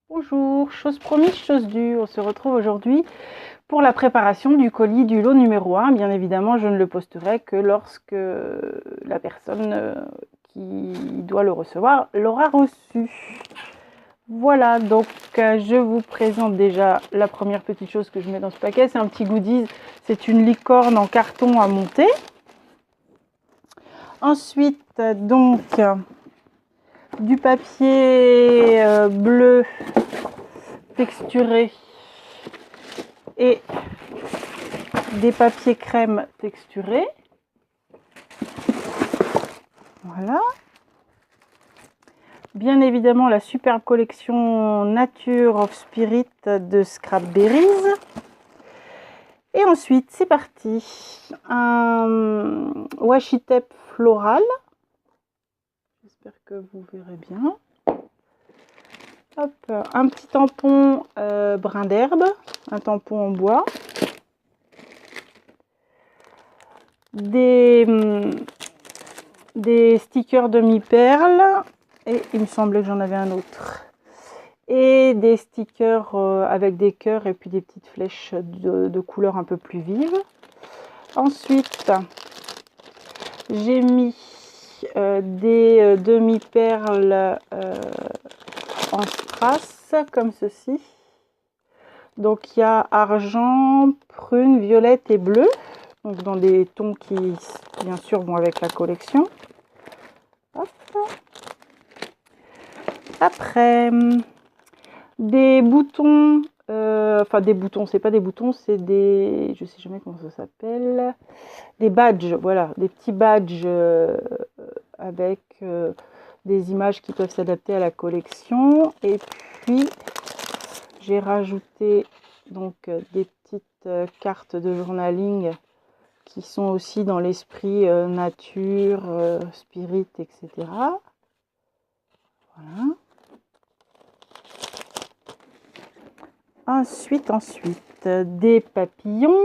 Bonjour, chose promise, chose due. On se retrouve aujourd'hui pour la préparation du colis du lot numéro 1. Bien évidemment, je ne le posterai que lorsque la personne qui doit le recevoir l'aura reçu. Voilà, donc je vous présente déjà la première petite chose que je mets dans ce paquet. C'est un petit goodies, c'est une licorne en carton à monter. Ensuite, donc, du papier bleu texturé et des papiers crème texturés. Voilà. Bien évidemment, la superbe collection Nature of Spirit de Scrapberries. Et ensuite, c'est parti. Un washi tape floral. J'espère que vous verrez bien. Hop, un petit tampon brin d'herbe, un tampon en bois. Des stickers demi-perles. Et il me semblait que j'en avais un autre. Et des stickers avec des cœurs et puis des petites flèches de couleurs un peu plus vives. Ensuite, j'ai mis des demi-perles en strass comme ceci. Donc il y a argent, prune, violette et bleu. Donc dans des tons qui bien sûr vont avec la collection. Hop. Après, des boutons, enfin des boutons, c'est pas des boutons, c'est des, je sais jamais comment ça s'appelle, des badges, voilà, des petits badges avec des images qui peuvent s'adapter à la collection. Et puis j'ai rajouté donc des petites cartes de journaling qui sont aussi dans l'esprit nature, spirit, etc. Voilà. Ensuite, des papillons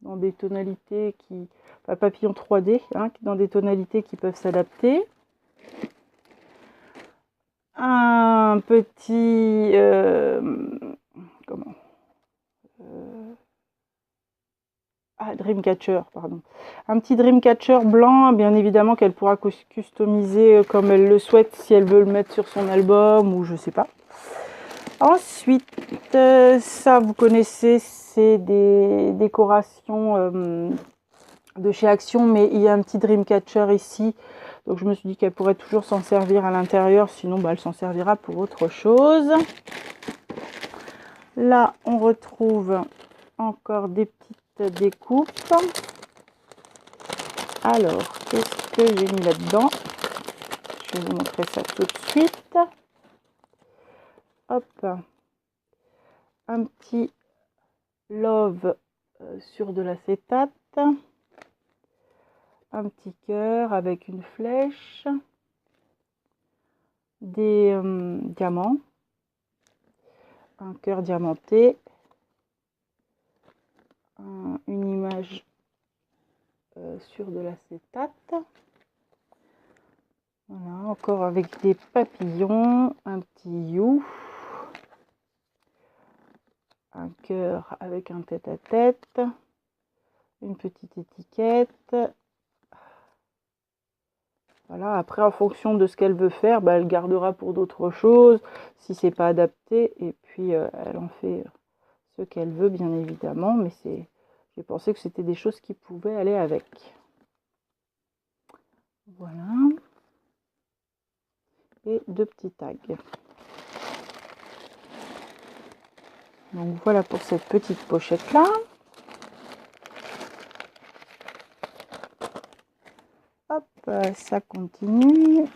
dans des tonalités qui... Enfin, papillons 3D, hein, dans des tonalités qui peuvent s'adapter. Un petit... comment Dreamcatcher, pardon. Un petit Dreamcatcher blanc, bien évidemment qu'elle pourra customiser comme elle le souhaite, si elle veut le mettre sur son album ou je sais pas. Ensuite, ça vous connaissez, c'est des décorations de chez Action, mais il y a un petit Dreamcatcher ici. Donc je me suis dit qu'elle pourrait toujours s'en servir à l'intérieur, sinon elle s'en servira pour autre chose. Là, on retrouve encore des petites découpes. Alors, qu'est-ce que j'ai mis là-dedans? Je vais vous montrer ça tout de suite. Hop, un petit love sur de l'acétate, un petit cœur avec une flèche, des diamants, un cœur diamanté, une image sur de l'acétate. Voilà, encore avec des papillons, un petit you, un cœur avec un tête-à-tête, une petite étiquette. Voilà, après en fonction de ce qu'elle veut faire, elle gardera pour d'autres choses, si c'est pas adapté, et puis elle en fait ce qu'elle veut bien évidemment, mais j'ai pensé que c'était des choses qui pouvaient aller avec. Voilà. Et deux petits tags. Donc voilà pour cette petite pochette là. Hop, ça continue.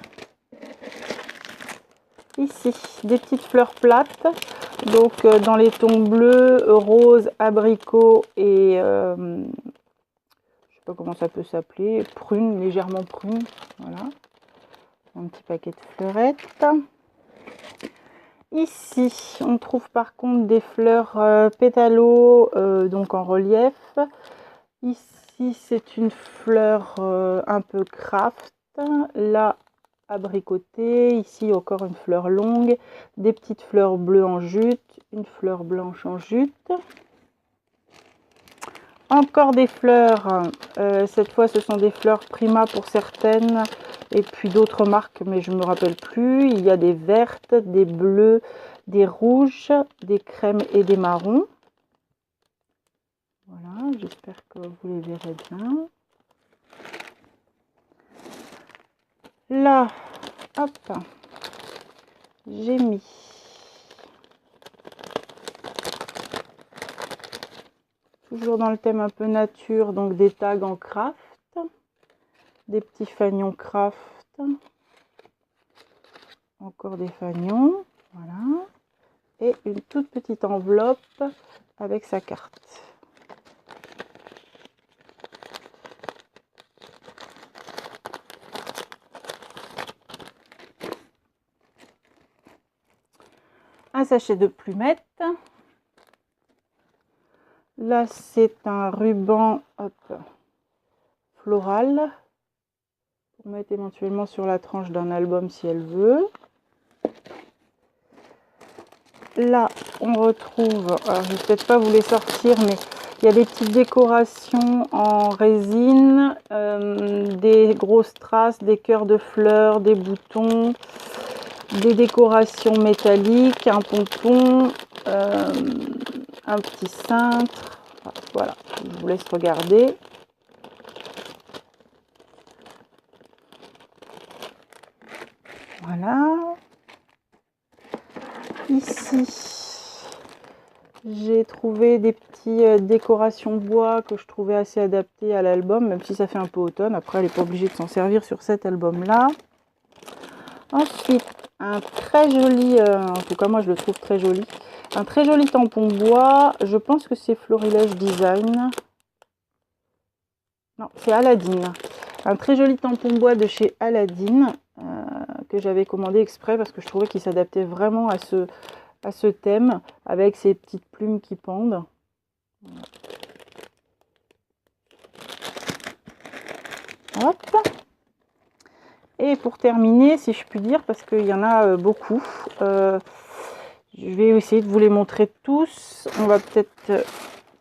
Ici, des petites fleurs plates. Donc dans les tons bleus, rose, abricot et je sais pas comment ça peut s'appeler, prune, légèrement prune. Voilà. Un petit paquet de fleurettes. Ici, on trouve par contre des fleurs pétalo, donc en relief. Ici, c'est une fleur un peu craft. Là, abricoté. Ici, encore une fleur longue, des petites fleurs bleues en jute, une fleur blanche en jute. Encore des fleurs, cette fois ce sont des fleurs Prima pour certaines, et puis d'autres marques, mais je ne me rappelle plus. Il y a des vertes, des bleues, des rouges, des crèmes et des marrons. Voilà, j'espère que vous les verrez bien. Là, hop, j'ai mis toujours dans le thème un peu nature, donc des tags en craft, des petits fanions craft, encore des fanions, voilà, et une toute petite enveloppe avec sa carte. Un sachet de plumettes. Là, c'est un ruban floral pour mettre éventuellement sur la tranche d'un album si elle veut. Là, on retrouve, alors je ne vais peut-être pas vous les sortir, mais il y a des petites décorations en résine, des grosses traces, des cœurs de fleurs, des boutons, des décorations métalliques, un pompon, un petit cintre. Voilà, je vous laisse regarder. Voilà. Ici, j'ai trouvé des petites décorations bois que je trouvais assez adaptées à l'album, même si ça fait un peu automne. Après, elle n'est pas obligée de s'en servir sur cet album-là. Ensuite, un très joli, en tout cas moi je le trouve très joli, un très joli tampon bois. Je pense que c'est Florilège Design. Non, c'est Aladdin. Un très joli tampon bois de chez Aladdin que j'avais commandé exprès parce que je trouvais qu'il s'adaptait vraiment à ce thème avec ces petites plumes qui pendent. Hop. Et pour terminer, si je puis dire, parce qu'il y en a beaucoup, je vais essayer de vous les montrer tous. On va peut-être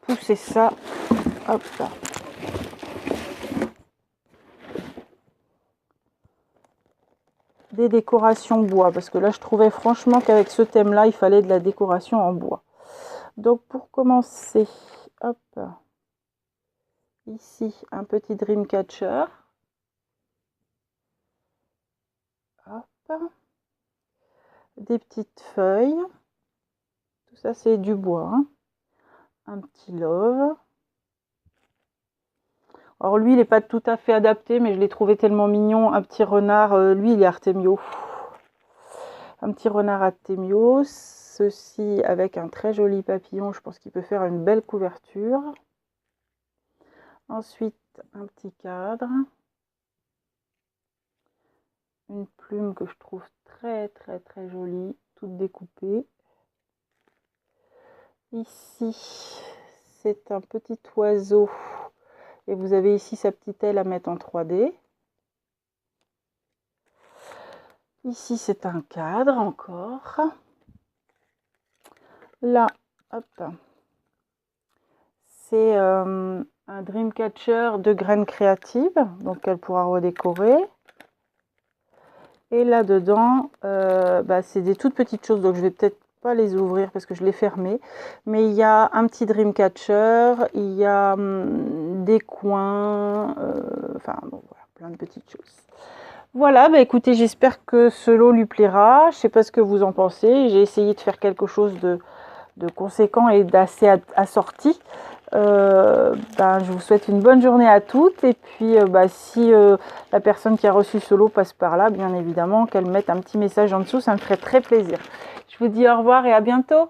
pousser ça. Hop là. Des décorations bois, parce que là je trouvais franchement qu'avec ce thème là il fallait de la décoration en bois. Donc pour commencer, hop, ici un petit Dreamcatcher, hop, des petites feuilles, tout ça c'est du bois, hein. Un petit love. Alors lui il n'est pas tout à fait adapté, mais je l'ai trouvé tellement mignon. Un petit renard, lui il est Artemio. Un petit renard Artemio, ceci avec un très joli papillon, je pense qu'il peut faire une belle couverture. Ensuite un petit cadre, une plume que je trouve très jolie, toute découpée. Ici c'est un petit oiseau et vous avez ici sa petite aile à mettre en 3D. Ici c'est un cadre encore. Là, hop, c'est un Dreamcatcher de graines créatives, donc elle pourra redécorer. Et là dedans, c'est des toutes petites choses, donc je vais peut-être pas les ouvrir parce que je l'ai fermé. Mais il y a un petit Dreamcatcher, il y a des coins, enfin bon, voilà, plein de petites choses. Voilà, écoutez, j'espère que ce lot lui plaira. Je ne sais pas ce que vous en pensez. J'ai essayé de faire quelque chose de conséquent et d'assez assorti. Je vous souhaite une bonne journée à toutes. Et puis, si la personne qui a reçu ce lot passe par là, bien évidemment, qu'elle mette un petit message en dessous. Ça me ferait très plaisir. Je vous dis au revoir et à bientôt.